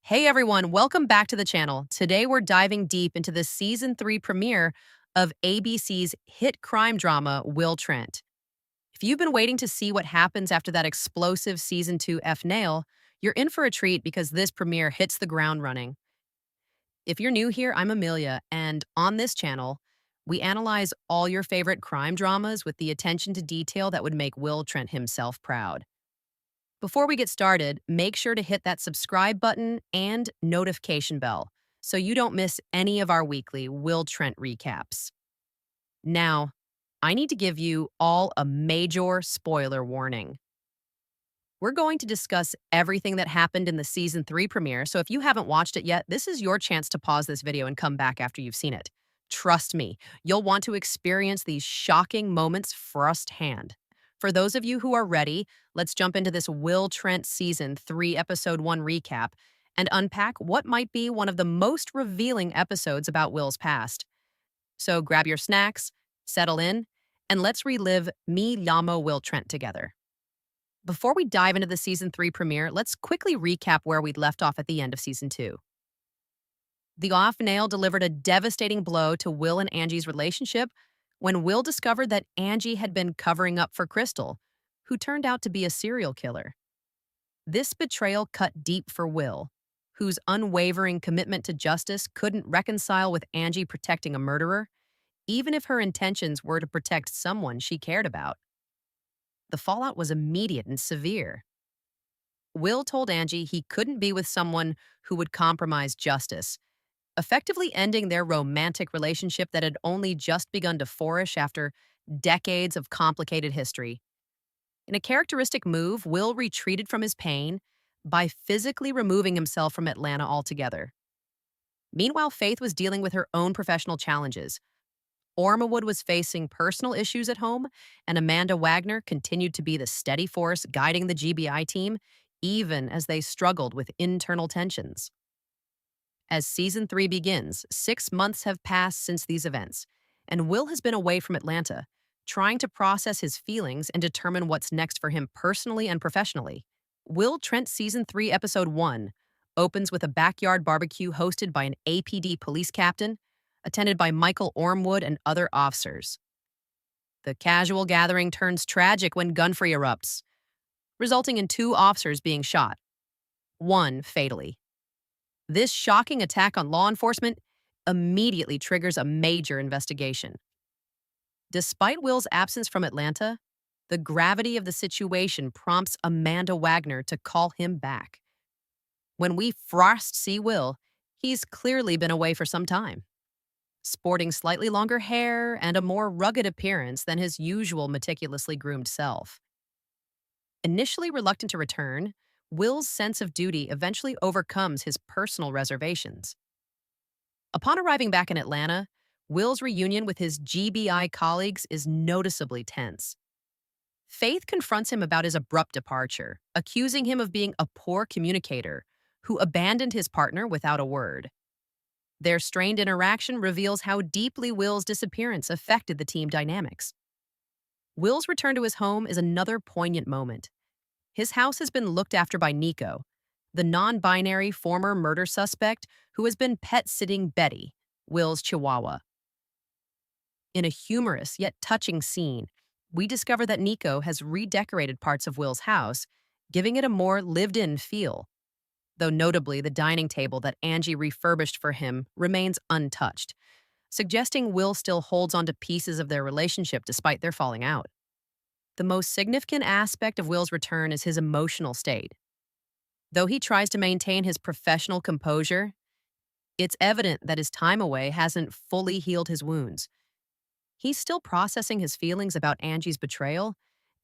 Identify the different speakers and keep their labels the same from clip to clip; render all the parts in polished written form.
Speaker 1: Hey everyone, welcome back to the channel. Today we're diving deep into the season 3 premiere of ABC's hit crime drama, Will Trent. If you've been waiting to see what happens after that explosive season 2 F nail, you're in for a treat because this premiere hits the ground running. If you're new here, I'm Amelia, and on this channel, we analyze all your favorite crime dramas with the attention to detail that would make Will Trent himself proud. Before we get started, make sure to hit that subscribe button and notification bell so you don't miss any of our weekly Will Trent recaps. Now, I need to give you all a major spoiler warning. We're going to discuss everything that happened in the season 3 premiere, so if you haven't watched it yet, this is your chance to pause this video and come back after you've seen it. Trust me, you'll want to experience these shocking moments firsthand. For those of you who are ready, let's jump into this Will Trent season 3 episode 1 recap and unpack what might be one of the most revealing episodes about Will's past. So grab your snacks, settle in, and let's relive Me Llamo Will Trent together. Before we dive into the season 3 premiere, let's quickly recap where we'd left off at the end of season 2. The off nail delivered a devastating blow to Will and Angie's relationship when Will discovered that Angie had been covering up for Crystal, who turned out to be a serial killer. This betrayal cut deep for Will, whose unwavering commitment to justice couldn't reconcile with Angie protecting a murderer, even if her intentions were to protect someone she cared about. The fallout was immediate and severe. Will told Angie he couldn't be with someone who would compromise justice, effectively ending their romantic relationship that had only just begun to flourish after decades of complicated history. In a characteristic move, Will retreated from his pain by physically removing himself from Atlanta altogether. Meanwhile, Faith was dealing with her own professional challenges. Ormawood was facing personal issues at home, and Amanda Wagner continued to be the steady force guiding the GBI team, even as they struggled with internal tensions. As season 3 begins, 6 months have passed since these events, and Will has been away from Atlanta, trying to process his feelings and determine what's next for him personally and professionally. Will Trent season 3 episode 1 opens with a backyard barbecue hosted by an APD police captain, attended by Michael Ormwood and other officers. The casual gathering turns tragic when gunfire erupts, resulting in 2 officers being shot, one fatally. This shocking attack on law enforcement immediately triggers a major investigation. Despite Will's absence from Atlanta, the gravity of the situation prompts Amanda Wagner to call him back. When we first see Will, he's clearly been away for some time, sporting slightly longer hair and a more rugged appearance than his usual meticulously groomed self. Initially reluctant to return, Will's sense of duty eventually overcomes his personal reservations. Upon arriving back in Atlanta, Will's reunion with his GBI colleagues is noticeably tense. Faith confronts him about his abrupt departure, accusing him of being a poor communicator who abandoned his partner without a word. Their strained interaction reveals how deeply Will's disappearance affected the team dynamics. Will's return to his home is another poignant moment. His house has been looked after by Nico, the non-binary former murder suspect who has been pet-sitting Betty, Will's chihuahua. In a humorous yet touching scene, we discover that Nico has redecorated parts of Will's house, giving it a more lived-in feel. Though notably, the dining table that Angie refurbished for him remains untouched, suggesting Will still holds onto pieces of their relationship despite their falling out. The most significant aspect of Will's return is his emotional state. Though he tries to maintain his professional composure, it's evident that his time away hasn't fully healed his wounds. He's still processing his feelings about Angie's betrayal,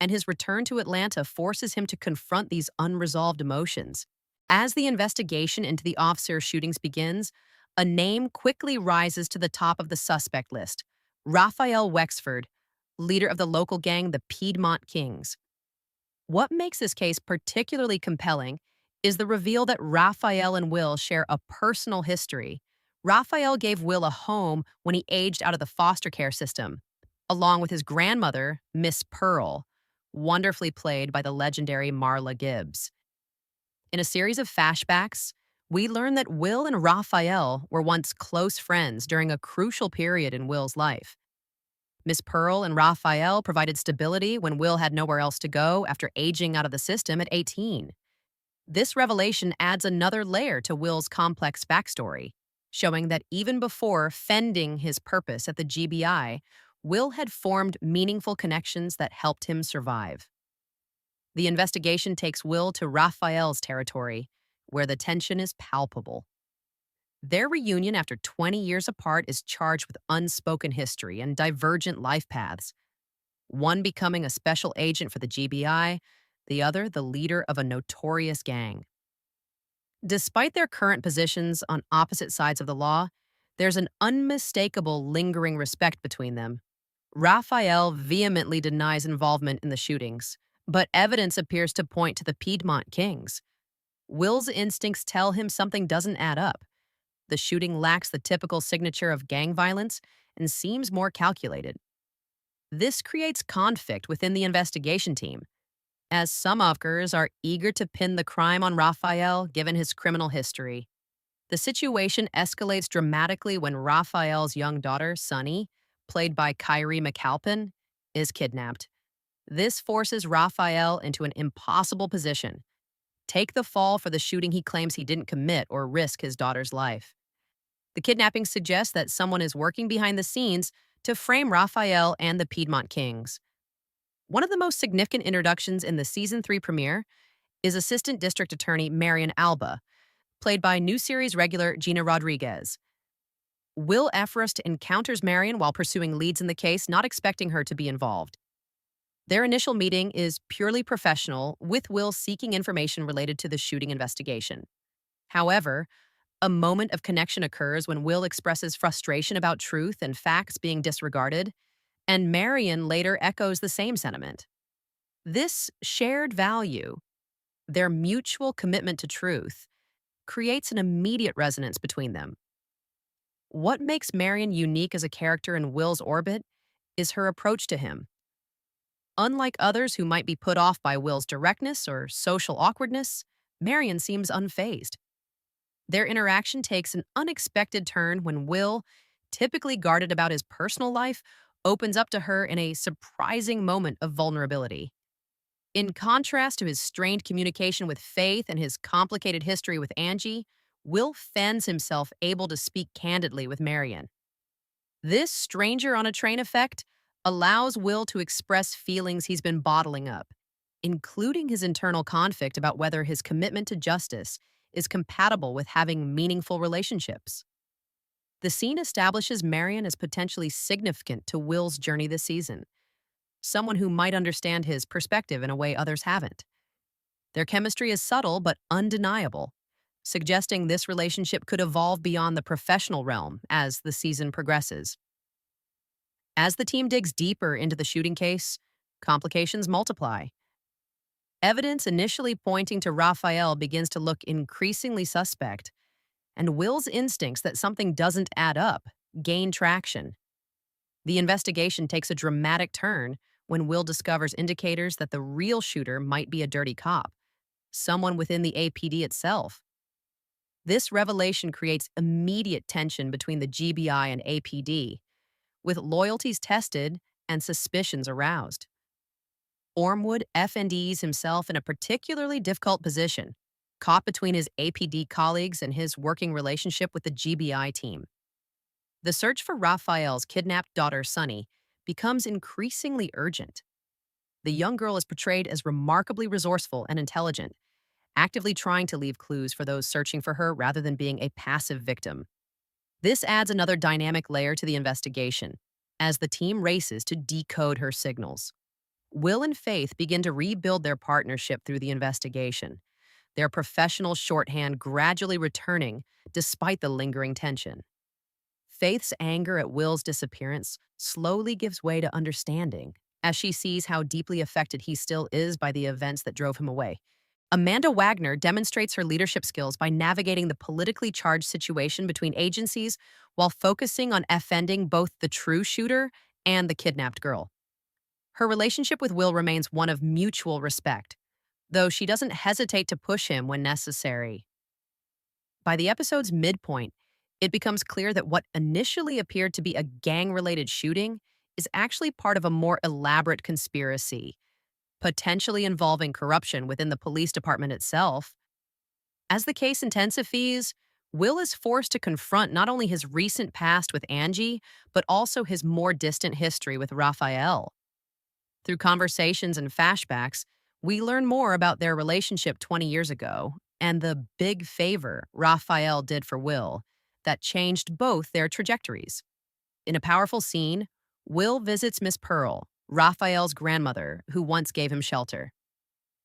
Speaker 1: and his return to Atlanta forces him to confront these unresolved emotions. As the investigation into the officer shootings begins, a name quickly rises to the top of the suspect list: Raphael Wexford, leader of the local gang, the Piedmont Kings. What makes this case particularly compelling is the reveal that Raphael and Will share a personal history. Raphael gave Will a home when he aged out of the foster care system, along with his grandmother, Miss Pearl, wonderfully played by the legendary Marla Gibbs. In a series of flashbacks, We learn that Will and Raphael were once close friends during a crucial period in Will's life. Miss Pearl and Raphael provided stability when Will had nowhere else to go after aging out of the system at 18. This revelation adds another layer to Will's complex backstory, showing that even before fending his purpose at the GBI, Will had formed meaningful connections that helped him survive. The investigation takes Will to Raphael's territory, where the tension is palpable. Their reunion after 20 years apart is charged with unspoken history and divergent life paths, one becoming a special agent for the GBI, the other the leader of a notorious gang. Despite their current positions on opposite sides of the law, there's an unmistakable lingering respect between them. Raphael vehemently denies involvement in the shootings, but evidence appears to point to the Piedmont Kings. Will's instincts tell him something doesn't add up. The shooting lacks the typical signature of gang violence and seems more calculated. This creates conflict within the investigation team, as some officers are eager to pin the crime on Raphael given his criminal history. The situation escalates dramatically when Raphael's young daughter, Sunny, played by Kyrie McAlpin, is kidnapped. This forces Raphael into an impossible position: take the fall for the shooting he claims he didn't commit or risk his daughter's life. The kidnapping suggests that someone is working behind the scenes to frame Raphael and the Piedmont Kings. One of the most significant introductions in the season 3 premiere is Assistant District Attorney Marian Alba, played by new series regular Gina Rodriguez. Will Everest encounters Marian while pursuing leads in the case, not expecting her to be involved. Their initial meeting is purely professional, with Will seeking information related to the shooting investigation. However, a moment of connection occurs when Will expresses frustration about truth and facts being disregarded, and Marian later echoes the same sentiment. This shared value, their mutual commitment to truth, creates an immediate resonance between them. What makes Marian unique as a character in Will's orbit is her approach to him. Unlike others who might be put off by Will's directness or social awkwardness, Marian seems unfazed. Their interaction takes an unexpected turn when Will, typically guarded about his personal life, opens up to her in a surprising moment of vulnerability. In contrast to his strained communication with Faith and his complicated history with Angie, Will finds himself able to speak candidly with Marian. This stranger on a train effect allows Will to express feelings he's been bottling up, including his internal conflict about whether his commitment to justice is compatible with having meaningful relationships. The scene establishes Marian as potentially significant to Will's journey this season, someone who might understand his perspective in a way others haven't. Their chemistry is subtle but undeniable, suggesting this relationship could evolve beyond the professional realm as the season progresses. As the team digs deeper into the shooting case, complications multiply. Evidence initially pointing to Raphael begins to look increasingly suspect, and Will's instincts that something doesn't add up gain traction. The investigation takes a dramatic turn when Will discovers indicators that the real shooter might be a dirty cop, someone within the APD itself. This revelation creates immediate tension between the GBI and APD, with loyalties tested and suspicions aroused. Ormwood FNDs himself in a particularly difficult position, caught between his APD colleagues and his working relationship with the GBI team. The search for Raphael's kidnapped daughter, Sunny, becomes increasingly urgent. The young girl is portrayed as remarkably resourceful and intelligent, actively trying to leave clues for those searching for her rather than being a passive victim. This adds another dynamic layer to the investigation, as the team races to decode her signals. Will and Faith begin to rebuild their partnership through the investigation, their professional shorthand gradually returning despite the lingering tension. Faith's anger at Will's disappearance slowly gives way to understanding, as she sees how deeply affected he still is by the events that drove him away. Amanda Wagner demonstrates her leadership skills by navigating the politically charged situation between agencies while focusing on offending both the true shooter and the kidnapped girl. Her relationship with Will remains one of mutual respect, though she doesn't hesitate to push him when necessary. By the episode's midpoint, it becomes clear that what initially appeared to be a gang related shooting is actually part of a more elaborate conspiracy, potentially involving corruption within the police department itself. As the case intensifies, Will is forced to confront not only his recent past with Angie, but also his more distant history with Raphael. Through conversations and flashbacks, we learn more about their relationship 20 years ago and the big favor Raphael did for Will that changed both their trajectories. In a powerful scene, Will visits Miss Pearl, Raphael's grandmother, who once gave him shelter.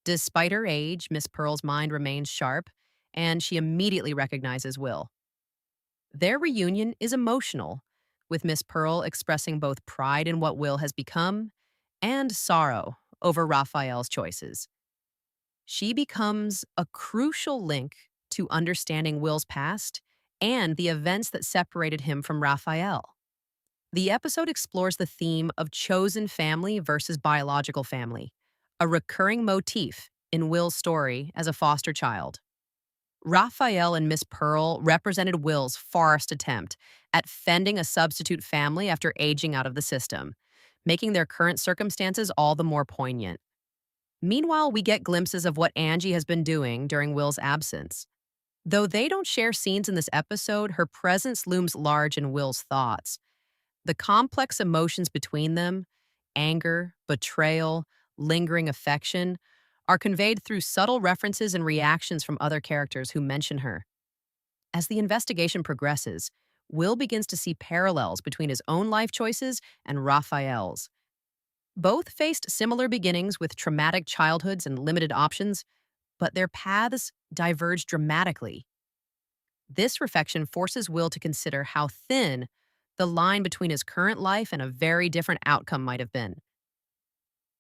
Speaker 1: Despite her age, Miss Pearl's mind remains sharp, and she immediately recognizes Will. Their reunion is emotional, with Miss Pearl expressing both pride in what Will has become and sorrow over Raphael's choices. She becomes a crucial link to understanding Will's past and the events that separated him from Raphael. The episode explores the theme of chosen family versus biological family, a recurring motif in Will's story as a foster child. Raphael and Miss Pearl represented Will's first attempt at fending a substitute family after aging out of the system, making their current circumstances all the more poignant. Meanwhile, we get glimpses of what Angie has been doing during Will's absence. Though they don't share scenes in this episode, her presence looms large in Will's thoughts. The complex emotions between them, anger, betrayal, lingering affection, are conveyed through subtle references and reactions from other characters who mention her. As the investigation progresses, Will begins to see parallels between his own life choices and Raphael's. Both faced similar beginnings with traumatic childhoods and limited options, but their paths diverge dramatically. This reflection forces Will to consider how thin the line between his current life and a very different outcome might have been.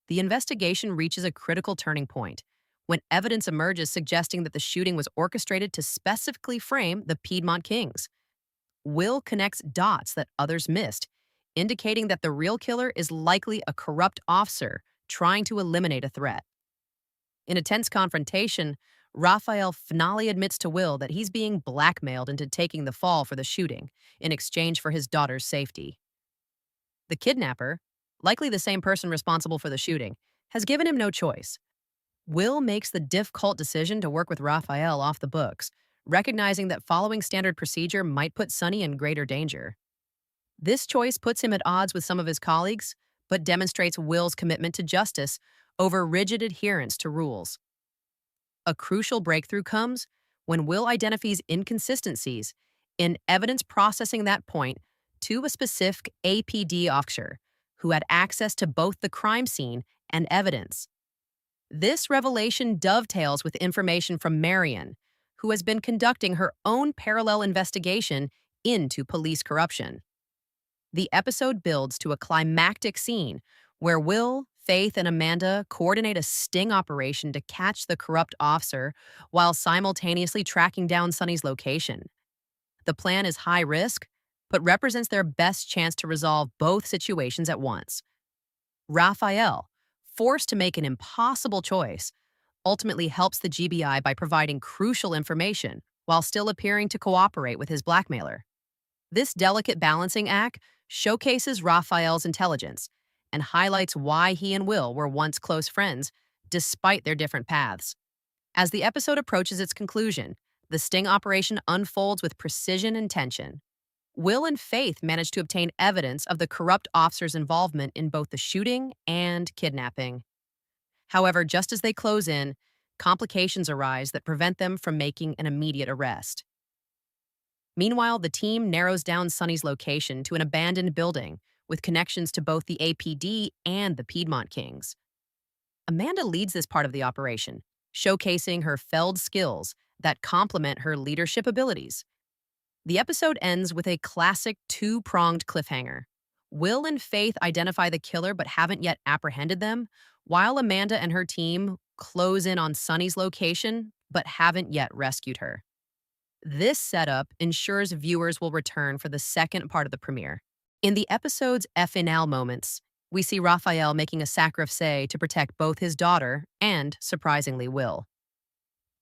Speaker 1: The investigation reaches a critical turning point when evidence emerges suggesting that the shooting was orchestrated to specifically frame the Piedmont Kings. Will connects dots that others missed, indicating that the real killer is likely a corrupt officer trying to eliminate a threat. In a tense confrontation, Raphael finally admits to Will that he's being blackmailed into taking the fall for the shooting in exchange for his daughter's safety. The kidnapper, likely the same person responsible for the shooting, has given him no choice. Will makes the difficult decision to work with Raphael off the books, recognizing that following standard procedure might put Sonny in greater danger. This choice puts him at odds with some of his colleagues, but demonstrates Will's commitment to justice over rigid adherence to rules. A crucial breakthrough comes when Will identifies inconsistencies in evidence processing that point to a specific APD officer who had access to both the crime scene and evidence. This revelation dovetails with information from Marion, who has been conducting her own parallel investigation into police corruption. The episode builds to a climactic scene where Will, Faith, and Amanda coordinate a sting operation to catch the corrupt officer while simultaneously tracking down Sonny's location. The plan is high risk, but represents their best chance to resolve both situations at once. Raphael, forced to make an impossible choice, ultimately helps the GBI by providing crucial information while still appearing to cooperate with his blackmailer. This delicate balancing act showcases Raphael's intelligence and highlights why he and Will were once close friends despite their different paths. As the episode approaches its conclusion, the sting operation unfolds with precision and tension. Will and Faith manage to obtain evidence of the corrupt officer's involvement in both the shooting and kidnapping. However, just as they close in, complications arise that prevent them from making an immediate arrest. Meanwhile, the team narrows down Sonny's location to an abandoned building with connections to both the APD and the Piedmont Kings. Amanda leads this part of the operation, showcasing her Feld skills that complement her leadership abilities. The episode ends with a classic two-pronged cliffhanger. Will and Faith identify the killer but haven't yet apprehended them, while Amanda and her team close in on Sonny's location but haven't yet rescued her. This setup ensures viewers will return for the second part of the premiere. In the episode's finale moments, we see Raphael making a sacrifice to protect both his daughter and, surprisingly, Will.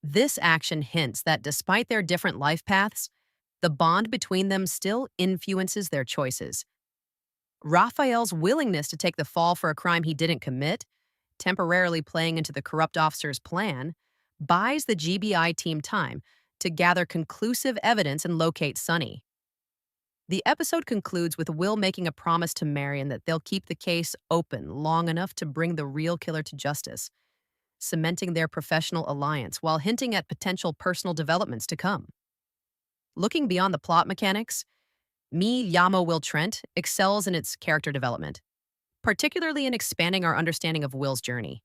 Speaker 1: This action hints that despite their different life paths, the bond between them still influences their choices. Raphael's willingness to take the fall for a crime he didn't commit, temporarily playing into the corrupt officer's plan, buys the GBI team time to gather conclusive evidence and locate Sonny. The episode concludes with Will making a promise to Marion that they'll keep the case open long enough to bring the real killer to justice, cementing their professional alliance while hinting at potential personal developments to come. Looking beyond the plot mechanics, Me Yamo Will Trent excels in its character development, particularly in expanding our understanding of Will's journey.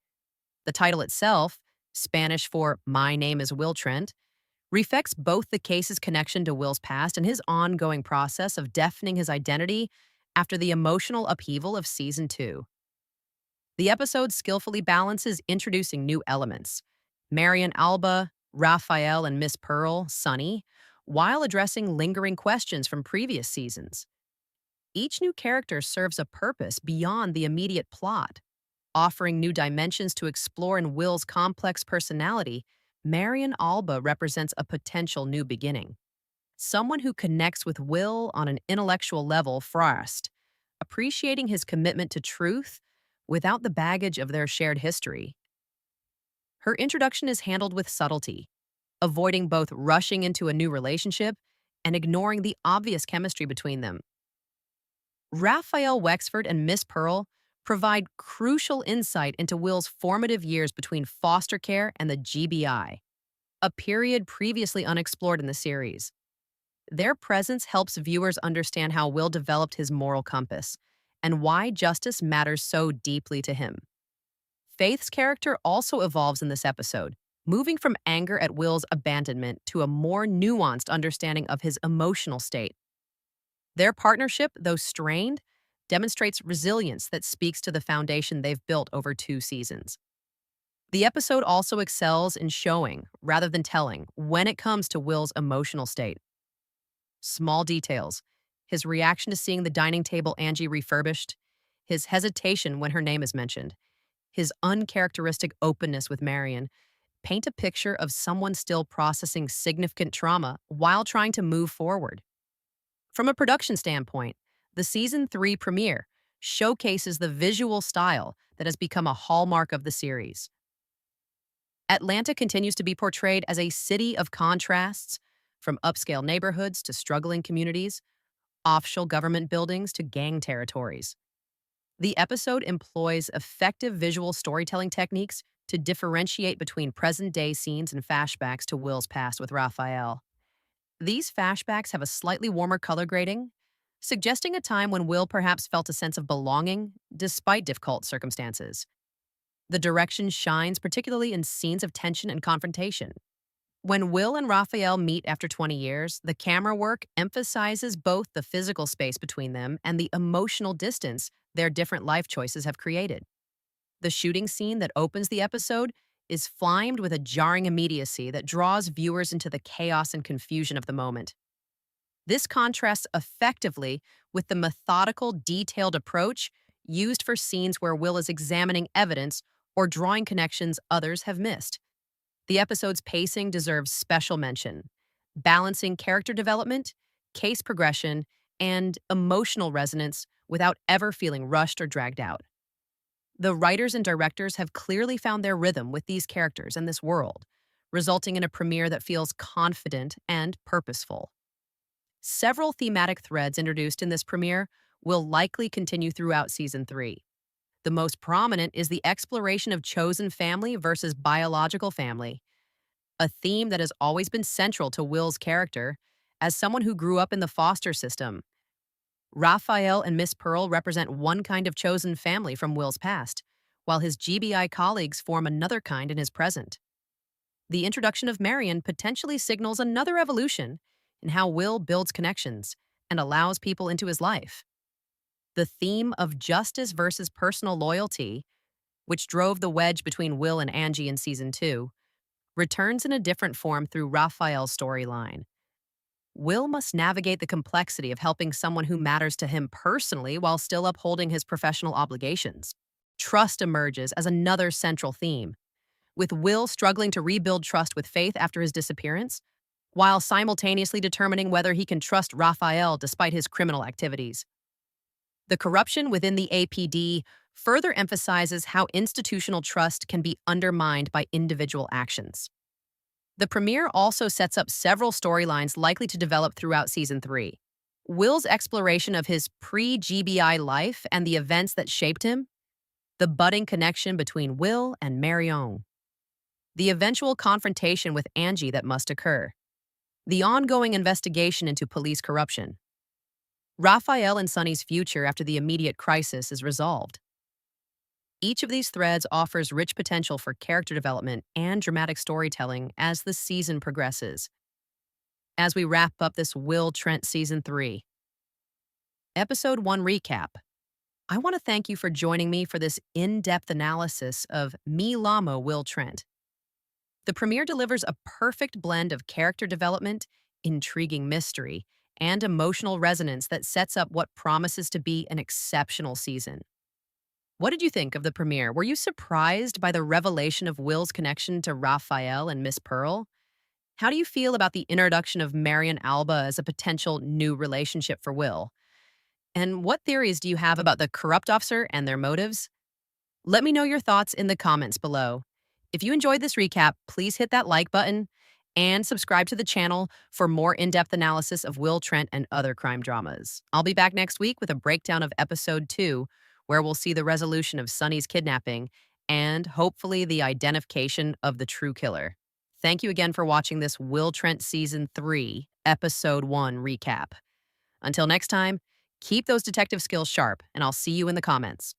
Speaker 1: The title itself, Spanish for My Name is Will Trent, reflects both the case's connection to Will's past and his ongoing process of defining his identity after the emotional upheaval of Season 2. The episode skillfully balances introducing new elements, Marion Alba, Raphael, and Miss Pearl, Sonny, while addressing lingering questions from previous seasons. Each new character serves a purpose beyond the immediate plot, offering new dimensions to explore in Will's complex personality. Marion Alba represents a potential new beginning, someone who connects with Will on an intellectual level first, appreciating his commitment to truth without the baggage of their shared history. Her introduction is handled with subtlety, avoiding both rushing into a new relationship and ignoring the obvious chemistry between them. Raphael Wexford and Miss Pearl provide crucial insight into Will's formative years between foster care and the GBI, a period previously unexplored in the series. Their presence helps viewers understand how Will developed his moral compass and why justice matters so deeply to him. Faith's character also evolves in this episode, moving from anger at Will's abandonment to a more nuanced understanding of his emotional state. Their partnership, though strained, demonstrates resilience that speaks to the foundation they've built over 2 seasons. The episode also excels in showing, rather than telling, when it comes to Will's emotional state. Small details, his reaction to seeing the dining table Angie refurbished, his hesitation when her name is mentioned, his uncharacteristic openness with Marion, paint a picture of someone still processing significant trauma while trying to move forward. From a production standpoint, the Season 3 premiere showcases the visual style that has become a hallmark of the series. Atlanta continues to be portrayed as a city of contrasts, from upscale neighborhoods to struggling communities, offshore government buildings to gang territories. The episode employs effective visual storytelling techniques to differentiate between present-day scenes and flashbacks to Will's past with Raphael. These flashbacks have a slightly warmer color grading, suggesting a time when Will perhaps felt a sense of belonging despite difficult circumstances. The direction shines particularly in scenes of tension and confrontation. When Will and Raphael meet after 20 years, the camera work emphasizes both the physical space between them and the emotional distance their different life choices have created. The shooting scene that opens the episode is flamed with a jarring immediacy that draws viewers into the chaos and confusion of the moment. This contrasts effectively with the methodical, detailed approach used for scenes where Will is examining evidence or drawing connections others have missed. The episode's pacing deserves special mention, balancing character development, case progression, and emotional resonance without ever feeling rushed or dragged out. The writers and directors have clearly found their rhythm with these characters and this world, resulting in a premiere that feels confident and purposeful. Several thematic threads introduced in this premiere will likely continue throughout Season 3. The most prominent is the exploration of chosen family versus biological family, a theme that has always been central to Will's character as someone who grew up in the foster system. Raphael and Miss Pearl represent one kind of chosen family from Will's past, while his GBI colleagues form another kind in his present. The introduction of Marion potentially signals another evolution in how Will builds connections and allows people into his life. The theme of justice versus personal loyalty, which drove the wedge between Will and Angie in Season 2, returns in a different form through Raphael's storyline. Will must navigate the complexity of helping someone who matters to him personally while still upholding his professional obligations. Trust emerges as another central theme, with Will struggling to rebuild trust with Faith after his disappearance, while simultaneously determining whether he can trust Raphael despite his criminal activities. The corruption within the APD further emphasizes how institutional trust can be undermined by individual actions. The premiere also sets up several storylines likely to develop throughout season 3. Will's exploration of his pre-GBI life and the events that shaped him, the budding connection between Will and Marion, the eventual confrontation with Angie that must occur, the ongoing investigation into police corruption, Raphael and Sonny's future after the immediate crisis is resolved. Each of these threads offers rich potential for character development and dramatic storytelling as the season progresses. As we wrap up this Will Trent Season 3, Episode 1 recap, I want to thank you for joining me for this in-depth analysis of Me Lamo Will Trent. The premiere delivers a perfect blend of character development, intriguing mystery, and emotional resonance that sets up what promises to be an exceptional season. What did you think of the premiere? Were you surprised by the revelation of Will's connection to Raphael and Miss Pearl? How do you feel about the introduction of Marion Alba as a potential new relationship for Will? And what theories do you have about the corrupt officer and their motives? Let me know your thoughts in the comments below. If you enjoyed this recap, please hit that like button and subscribe to the channel for more in-depth analysis of Will Trent and other crime dramas. I'll be back next week with a breakdown of Episode 2, where we'll see the resolution of Sonny's kidnapping and hopefully the identification of the true killer. Thank you again for watching this Will Trent Season 3, Episode 1 recap. Until next time, keep those detective skills sharp, and I'll see you in the comments.